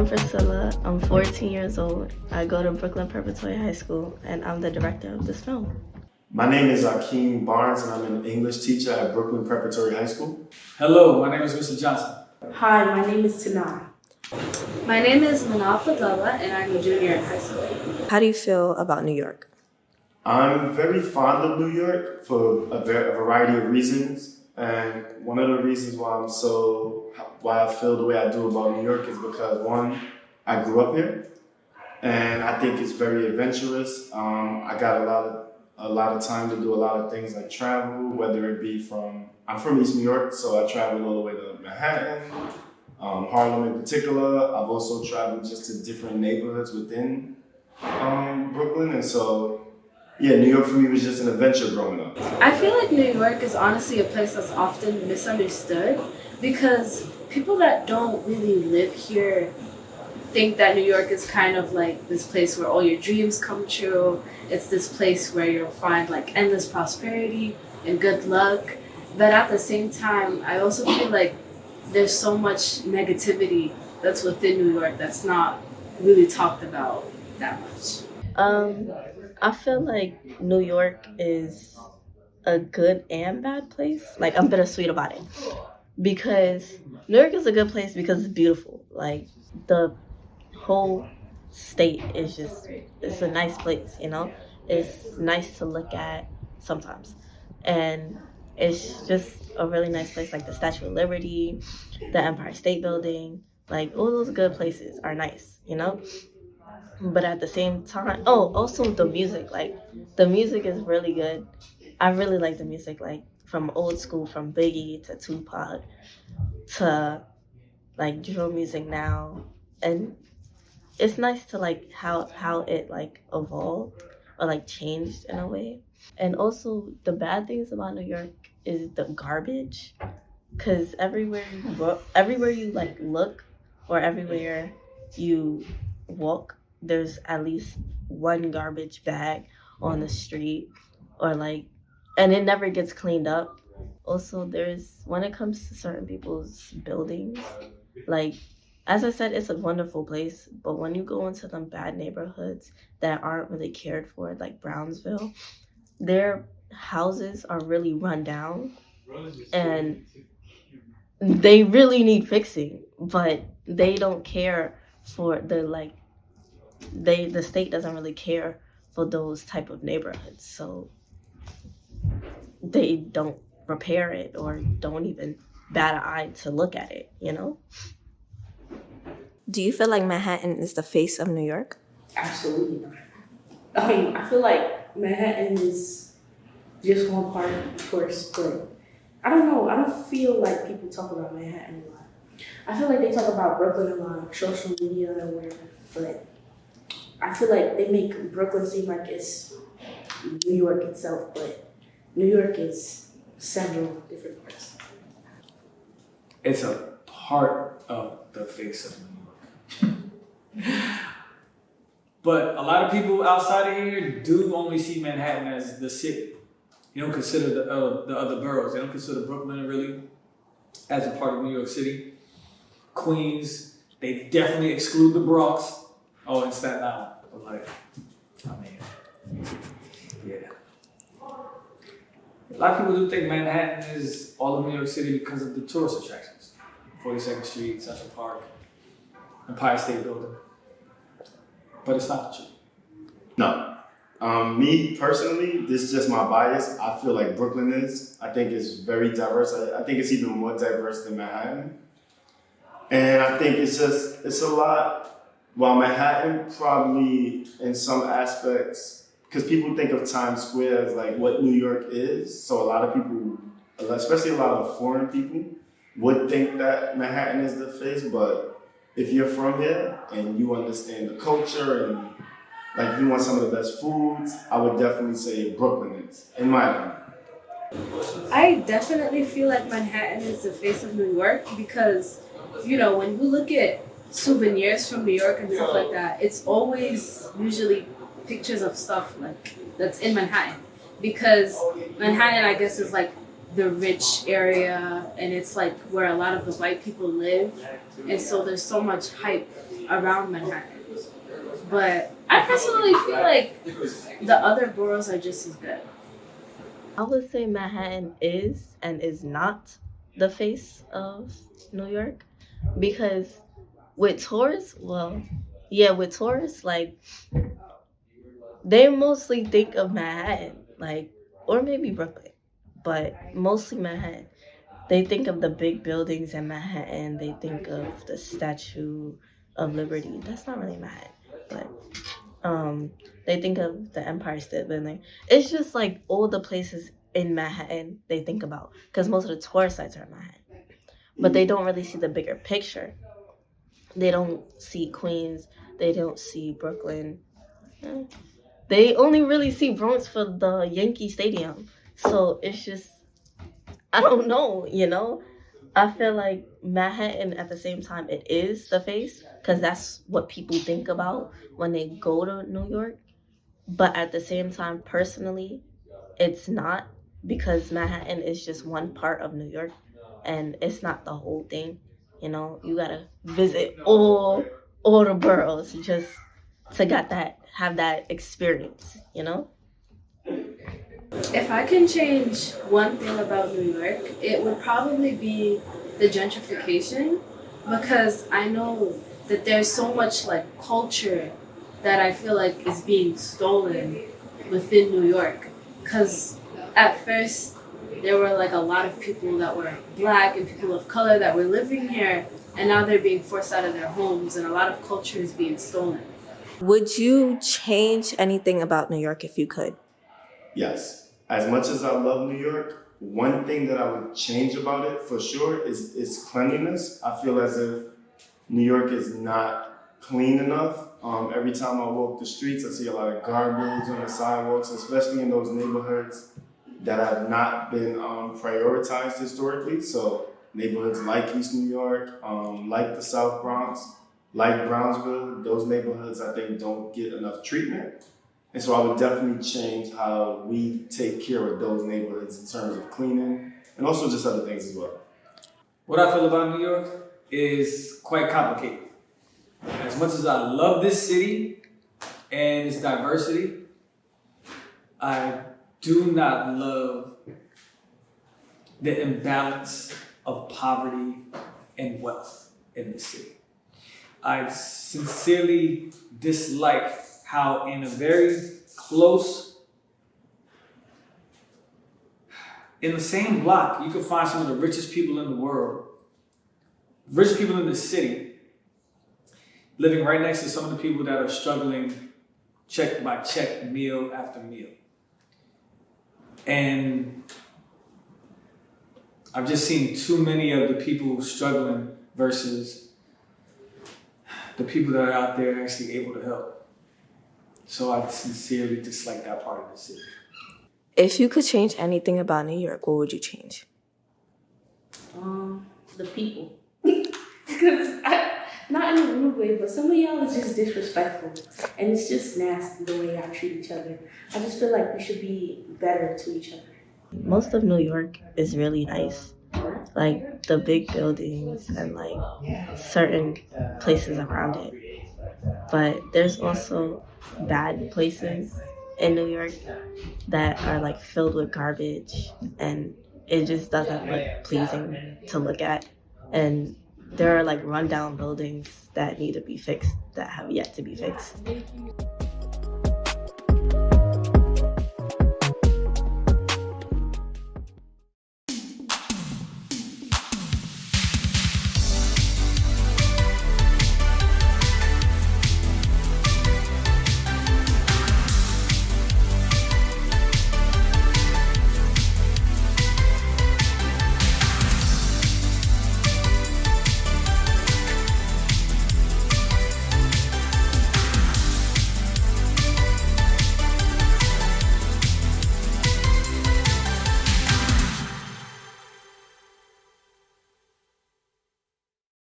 I'm Priscilla. I'm 14 years old. I go to Brooklyn Preparatory High School, and I'm the director of this film. My name is Akeem Barnes, and I'm an English teacher at Brooklyn Preparatory High School. Hello, my name is Mr. Johnson. Hi, my name is Tanai. My name is Manal Fadala, and I'm a junior in high school. How do you feel about New York? I'm very fond of New York for a variety of reasons. And one of the reasons why I feel the way I do about New York is because, one, I grew up here, and I think it's very adventurous. I got a lot of time to do a lot of things like travel, whether it be I'm from East New York, so I traveled all the way to Manhattan, Harlem in particular. I've also traveled just to different neighborhoods within Brooklyn, and so yeah, New York for me was just an adventure growing up. I feel like New York is honestly a place that's often misunderstood because people that don't really live here think that New York is kind of like this place where all your dreams come true. It's this place where you'll find like endless prosperity and good luck. But at the same time, I also feel like there's so much negativity that's within New York that's not really talked about that much. I feel like New York is a good and bad place. Like, I'm bittersweet about it. Because New York is a good place because it's beautiful. Like, the whole state is it's a nice place, you know? It's nice to look at sometimes. And it's just a really nice place, like the Statue of Liberty, the Empire State Building. Like, all those good places are nice, you know? But at the same time, also the music. Like, the music is really good. I really like the music, like, from old school, from Biggie to Tupac to, like, drill music now. And it's nice to, like, how it, like, evolved or, like, changed in a way. And also, the bad things about New York is the garbage. Because everywhere you, like, look or everywhere you walk, there's at least one garbage bag on the street, or like, and it never gets cleaned up. Also, when it comes to certain people's buildings, like, as I said, it's a wonderful place, but when you go into them bad neighborhoods that aren't really cared for, like Brownsville, their houses are really run down and they really need fixing, but they don't care for the state doesn't really care for those type of neighborhoods, so they don't repair it or don't even bat an eye to look at it, you know? Do you feel like Manhattan is the face of New York? Absolutely not. I feel like Manhattan is just one part, of course, but I don't know. I don't feel like people talk about Manhattan a lot. I feel like they talk about Brooklyn a lot, social media and whatever, but I feel like they make Brooklyn seem like it's New York itself, but New York is several different parts. It's a part of the face of New York. But a lot of people outside of here do only see Manhattan as the city. They don't consider the other boroughs. They don't consider Brooklyn really as a part of New York City. Queens, they definitely exclude the Bronx. Oh, and Staten Island. But like, I mean, yeah. A lot of people do think Manhattan is all of New York City because of the tourist attractions. 42nd Street, Central Park, Empire State Building. But it's not the truth. No. Me personally, this is just my bias. I feel like Brooklyn is. I think it's very diverse. I think it's even more diverse than Manhattan. And I think it's a lot. While Manhattan probably in some aspects, because people think of Times Square as like what New York is, so a lot of people, especially a lot of foreign people, would think that Manhattan is the face, but if you're from here and you understand the culture and like you want some of the best foods, I would definitely say Brooklyn is, in my opinion. I definitely feel like Manhattan is the face of New York because, you know, when you look at souvenirs from New York and stuff like that, it's always usually pictures of stuff like that's in Manhattan, because Manhattan, I guess, is like the rich area, and it's like where a lot of the white people live, and so there's so much hype around Manhattan. But I personally feel like the other boroughs are just as good. I would say Manhattan is and is not the face of New York because with tourists, well, yeah, with tourists, like they mostly think of Manhattan, like, or maybe Brooklyn, but mostly Manhattan. They think of the big buildings in Manhattan. They think of the Statue of Liberty. That's not really Manhattan, but they think of the Empire State Building. It's just like all the places in Manhattan they think about because most of the tourist sites are in Manhattan, but they don't really see the bigger picture. They don't see Queens. They don't see Brooklyn. Eh, They only really see Bronx for the Yankee Stadium. So it's just, I don't know, you know? I feel like Manhattan at the same time, it is the face because that's what people think about when they go to New York. But at the same time, personally, it's not because Manhattan is just one part of New York and it's not the whole thing. You know, you gotta visit all the boroughs just to get that have that experience, you know? If I can change one thing about New York, it would probably be the gentrification, because I know that there's so much like culture that I feel like is being stolen within New York. Because at first there were like a lot of people that were black and people of color that were living here, and now they're being forced out of their homes, and a lot of culture is being stolen. Would you change anything about New York if you could? Yes. As much as I love New York, one thing that I would change about it for sure is cleanliness. I feel as if New York is not clean enough. Every time I walk the streets, I see a lot of garbage on the sidewalks, especially in those neighborhoods that have not been prioritized historically. So neighborhoods like East New York, like the South Bronx, like Brownsville, those neighborhoods I think don't get enough treatment. And so I would definitely change how we take care of those neighborhoods in terms of cleaning and also just other things as well. What I feel about New York is quite complicated. As much as I love this city and its diversity, I do not love the imbalance of poverty and wealth in this city. I sincerely dislike how in a very close, in the same block, you can find some of the richest people in the world, rich people in the city, living right next to some of the people that are struggling check by check, meal after meal. And I've just seen too many of the people struggling versus the people that are out there actually able to help. So I sincerely dislike that part of the city. If you could change anything about New York, what would you change? The people. Because not in a rude way, but some of y'all is just disrespectful. And it's just nasty the way y'all treat each other. I just feel like we should be better to each other. Most of New York is really nice. Like the big buildings and like certain places around it. But there's also bad places in New York that are like filled with garbage and it just doesn't look pleasing to look at. And there are like rundown buildings that need to be fixed that have yet to be fixed.